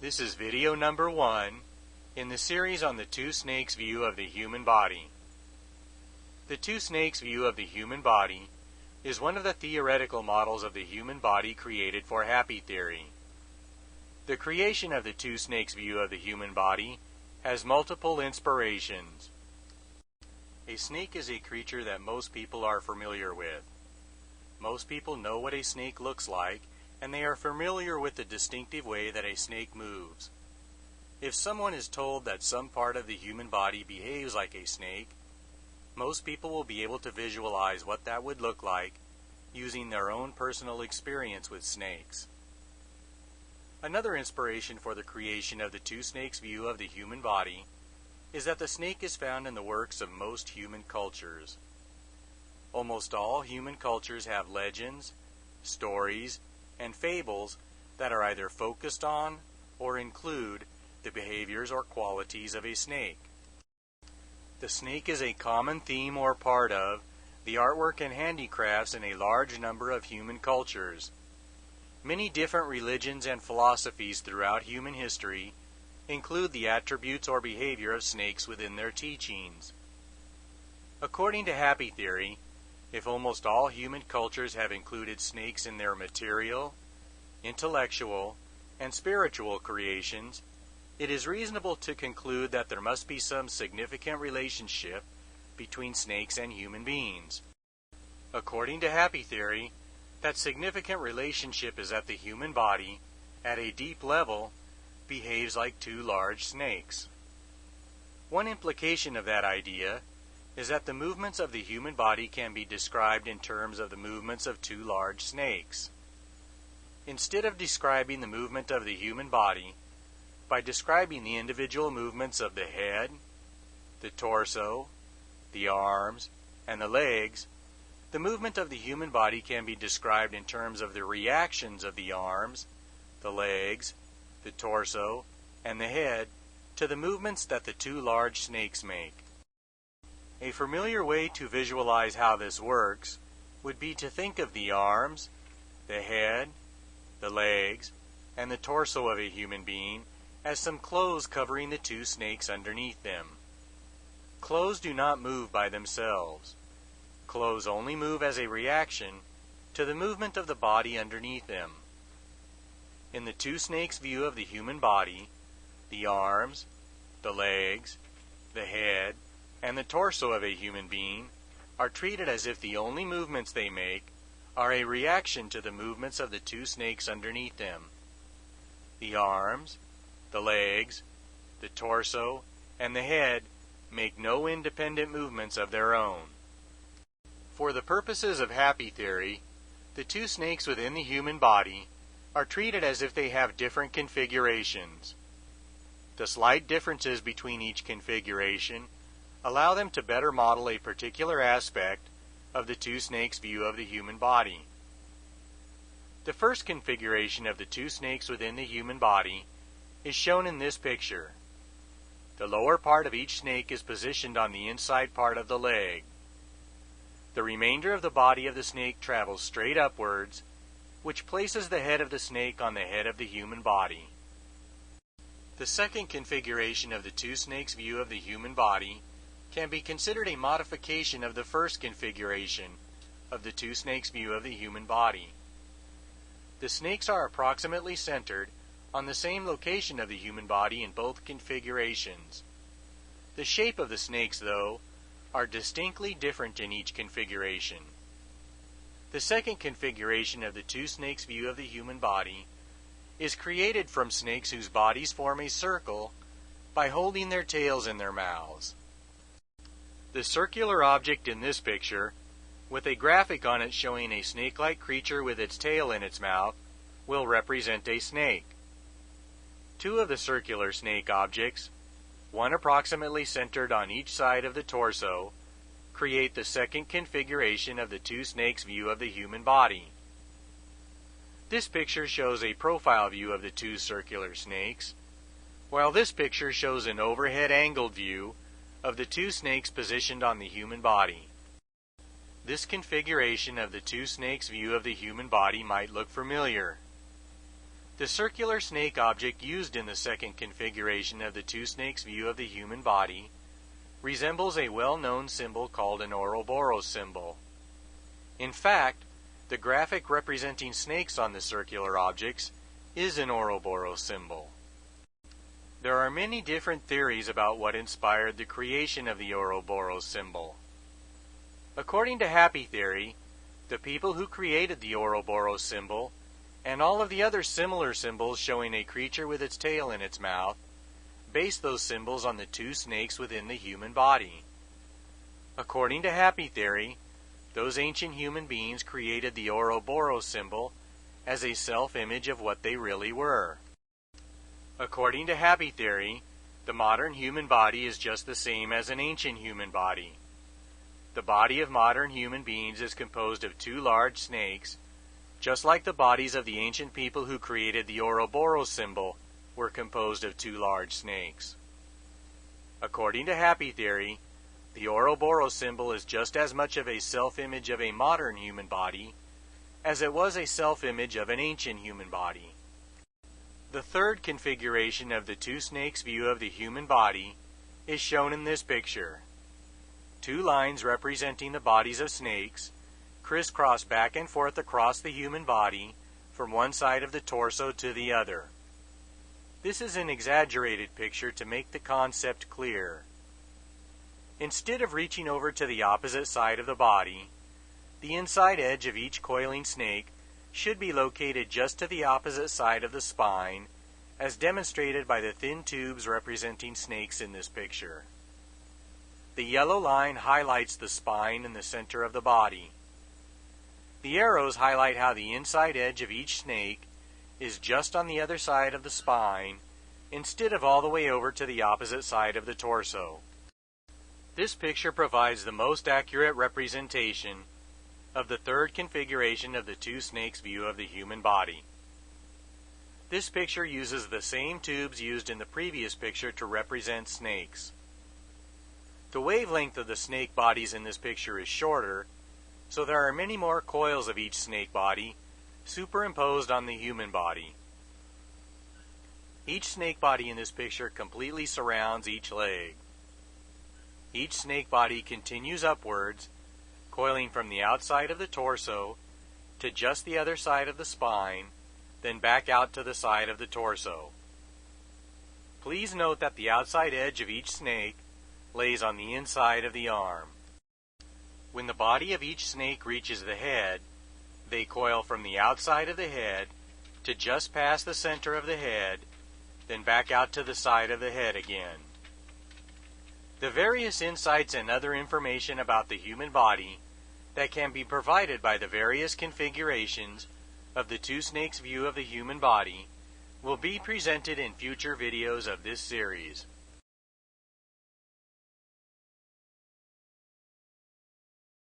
This is video number 1 in the series on the two snakes view of the human body. The two snakes view of the human body is one of the theoretical models of the human body created for Happeh Theory. The creation of the two snakes view of the human body has multiple inspirations. A snake is a creature that most people are familiar with. Most people know what a snake looks like, and they are familiar with the distinctive way that a snake moves. If someone is told that some part of the human body behaves like a snake, most people will be able to visualize what that would look like using their own personal experience with snakes. Another inspiration for the creation of the two snakes view of the human body is that the snake is found in the works of most human cultures. Almost all human cultures have legends, stories, and fables that are either focused on or include the behaviors or qualities of a snake. The snake is a common theme or part of the artwork and handicrafts in a large number of human cultures. Many different religions and philosophies throughout human history include the attributes or behavior of snakes within their teachings. According to Happeh Theory, if almost all human cultures have included snakes in their material, intellectual, and spiritual creations, it is reasonable to conclude that there must be some significant relationship between snakes and human beings. According to Happeh Theory, that significant relationship is that the human body, at a deep level, behaves like two large snakes. One implication of that idea is that the movements of the human body can be described in terms of the movements of two large snakes. Instead of describing the movement of the human body by describing the individual movements of the head, the torso, the arms, and the legs, the movement of the human body can be described in terms of the reactions of the arms, the legs, the torso, and the head to the movements that the two large snakes make. A familiar way to visualize how this works would be to think of the arms, the head, the legs, and the torso of a human being as some clothes covering the two snakes underneath them. Clothes do not move by themselves. Clothes only move as a reaction to the movement of the body underneath them. In the two snakes view of the human body, the arms, the legs, the head, and the torso of a human being are treated as if the only movements they make are a reaction to the movements of the two snakes underneath them. The arms, the legs, the torso, and the head make no independent movements of their own. For the purposes of Happeh Theory, the two snakes within the human body are treated as if they have different configurations. The slight differences between each configuration allow them to better model a particular aspect of the two snakes view of the human body. The first configuration of the two snakes within the human body is shown in this picture. The lower part of each snake is positioned on the inside part of the leg. The remainder of the body of the snake travels straight upwards, which places the head of the snake on the head of the human body. The second configuration of the two snakes view of the human body can be considered a modification of the first configuration of the two snakes view of the human body. The snakes are approximately centered on the same location of the human body in both configurations. The shape of the snakes, though, are distinctly different in each configuration. The second configuration of the two snakes view of the human body is created from snakes whose bodies form a circle by holding their tails in their mouths. The circular object in this picture, with a graphic on it showing a snake-like creature with its tail in its mouth, will represent a snake. Two of the circular snake objects, one approximately centered on each side of the torso, create the second configuration of the two snakes view of the human body. This picture shows a profile view of the two circular snakes, while this picture shows an overhead angled view of the two snakes positioned on the human body. This configuration of the two snakes view of the human body might look familiar. The circular snake object used in the second configuration of the two snakes view of the human body resembles a well-known symbol called an Ouroboros symbol. In fact, the graphic representing snakes on the circular objects is an Ouroboros symbol. There are many different theories about what inspired the creation of the Ouroboros symbol. According to Happeh Theory, the people who created the Ouroboros symbol and all of the other similar symbols showing a creature with its tail in its mouth based those symbols on the two snakes within the human body. According to Happeh Theory, those ancient human beings created the Ouroboros symbol as a self-image of what they really were. According to Happeh Theory, the modern human body is just the same as an ancient human body. The body of modern human beings is composed of two large snakes, just like the bodies of the ancient people who created the Ouroboros symbol were composed of two large snakes. According to Happeh Theory, the Ouroboros symbol is just as much of a self-image of a modern human body as it was a self-image of an ancient human body. The third configuration of the two snakes view of the human body is shown in this picture. Two lines representing the bodies of snakes crisscross back and forth across the human body from one side of the torso to the other. This is an exaggerated picture to make the concept clear. Instead of reaching over to the opposite side of the body, the inside edge of each coiling snake should be located just to the opposite side of the spine, as demonstrated by the thin tubes representing snakes in this picture. The yellow line highlights the spine in the center of the body. The arrows highlight how the inside edge of each snake is just on the other side of the spine instead of all the way over to the opposite side of the torso. This picture provides the most accurate representation of the third configuration of the two snakes view of the human body. This picture uses the same tubes used in the previous picture to represent snakes. The wavelength of the snake bodies in this picture is shorter, so there are many more coils of each snake body superimposed on the human body. Each snake body in this picture completely surrounds each leg. Each snake body continues upwards, coiling from the outside of the torso to just the other side of the spine, then back out to the side of the torso. Please note that the outside edge of each snake lays on the inside of the arm. When the body of each snake reaches the head, they coil from the outside of the head to just past the center of the head, then back out to the side of the head again. The various insights and other information about the human body that can be provided by the various configurations of the two snakes view of the human body will be presented in future videos of this series.